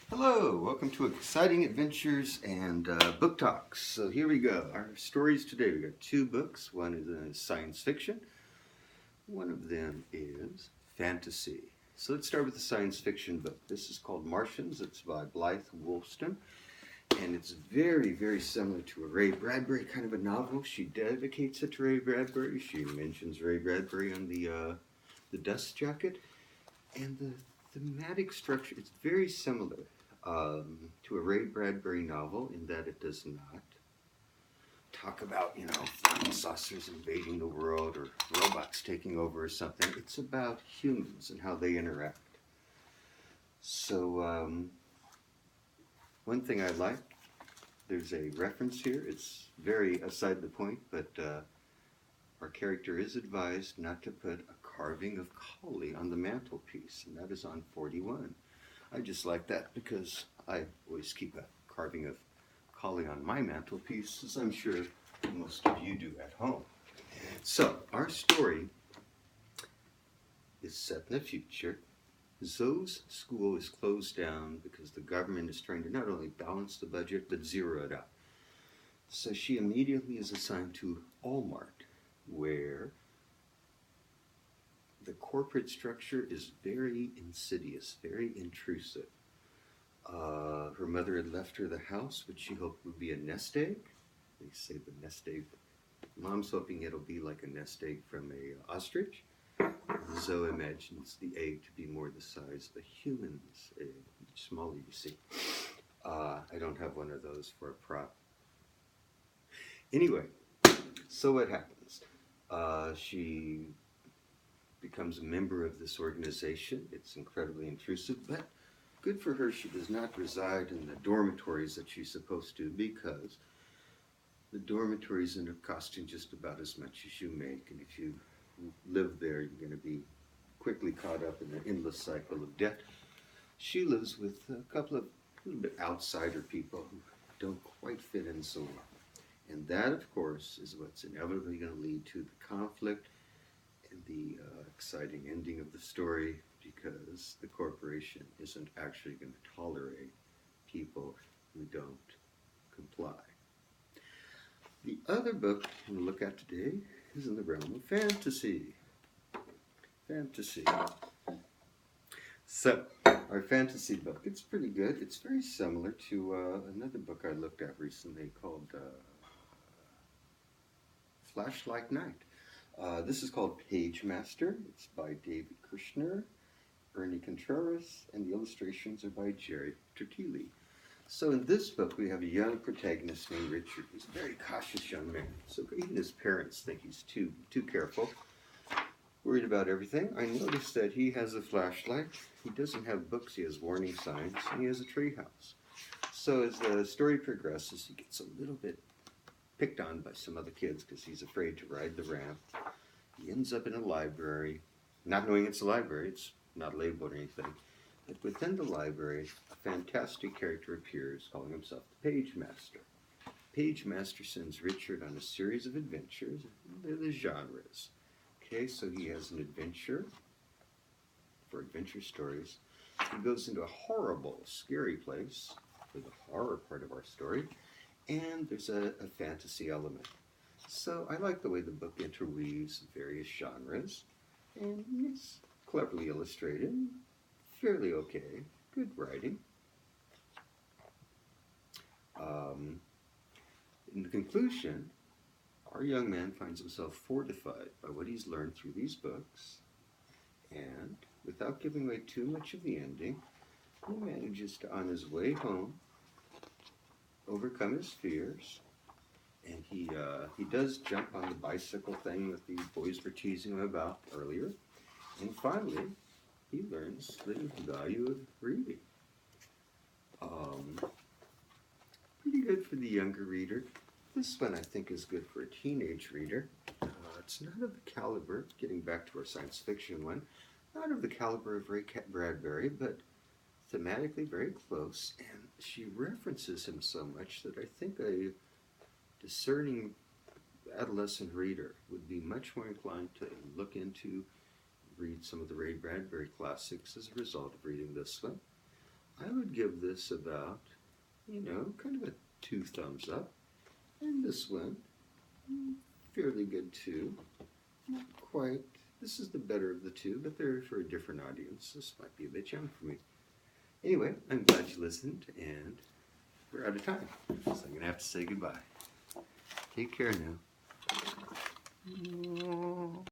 Hello, welcome to Exciting Adventures and Book Talks. So here we go. Our stories today, we got two books. One is science fiction. One of them is fantasy. So let's start with the science fiction book. This is called Martians. It's by Blythe Woolston. And it's very, very similar to a Ray Bradbury kind of a novel. She dedicates it to Ray Bradbury. She mentions Ray Bradbury on the dust jacket. And the thematic structure is very similar to a Ray Bradbury novel in that it does not talk about, flying saucers invading the world or robots taking over or something. It's about humans and how they interact. So one thing I like, there's a reference here. It's very aside the point, but our character is advised not to put a carving of Collie on the mantelpiece, and that is on 41. I just like that because I always keep a carving of Collie on my mantelpiece, as I'm sure most of you do at home. So, our story is set in the future. Zoe's school is closed down because the government is trying to not only balance the budget, but zero it out. So she immediately is assigned to Allmart, where the corporate structure is very insidious, very intrusive. Her mother had left her the house, which she hoped would be a nest egg. They say the nest egg. Mom's hoping it'll be like a nest egg from a ostrich. Zoe imagines the egg to be more the size of a human's egg, smaller, you see. I don't have one of those for a prop. Anyway, so what happens? She becomes a member of this organization. It's incredibly intrusive, but good for her. She does not reside in the dormitories that she's supposed to, because the dormitories end up costing just about as much as you make, and if you live there, you're going to be quickly caught up in an endless cycle of debt. She lives with a couple of little bit outsider people who don't quite fit in so well. And that, of course, is what's inevitably going to lead to the conflict and the exciting ending of the story, because the corporation isn't actually going to tolerate people who don't comply. The other book I'm going to look at today is in the realm of fantasy. Fantasy. So, our fantasy book, it's pretty good. It's very similar to another book I looked at recently called Flashlight Night. This is called Pagemaster. It's by David Kirshner, Ernie Contreras, and the illustrations are by Jerry Tertilli. So in this book, we have a young protagonist named Richard. He's a very cautious young man. So even his parents think he's too careful, worried about everything. I noticed that he has a flashlight. He doesn't have books. He has warning signs, and he has a treehouse. So as the story progresses, he gets a little bit picked on by some other kids because he's afraid to ride the ramp. He ends up in a library, not knowing it's a library. It's not labeled or anything. But within the library, a fantastic character appears, calling himself the Pagemaster. Pagemaster sends Richard on a series of adventures. They're the genres. Okay, so he has an adventure for adventure stories. He goes into a horrible, scary place for the horror part of our story. And there's a fantasy element. So I like the way the book interweaves various genres. And it's cleverly illustrated. Fairly okay. Good writing. In the conclusion, our young man finds himself fortified by what he's learned through these books. And without giving away too much of the ending, he manages to, on his way home, overcome his fears. And he does jump on the bicycle thing that the boys were teasing him about earlier. And finally, he learns the value of reading. Pretty good for the younger reader. This one I think is good for a teenage reader. It's not of the caliber, getting back to our science fiction one, not of the caliber of Ray Bradbury, but thematically very close. And she references him so much that I think a discerning adolescent reader would be much more inclined to look into, read some of the Ray Bradbury classics as a result of reading this one. I would give this about, kind of a 2 thumbs up. And this one, fairly good too. Not quite. This is the better of the two, but they're for a different audience. This might be a bit young for me. Anyway, I'm glad you listened, and we're out of time, so I'm going to have to say goodbye. Take care now.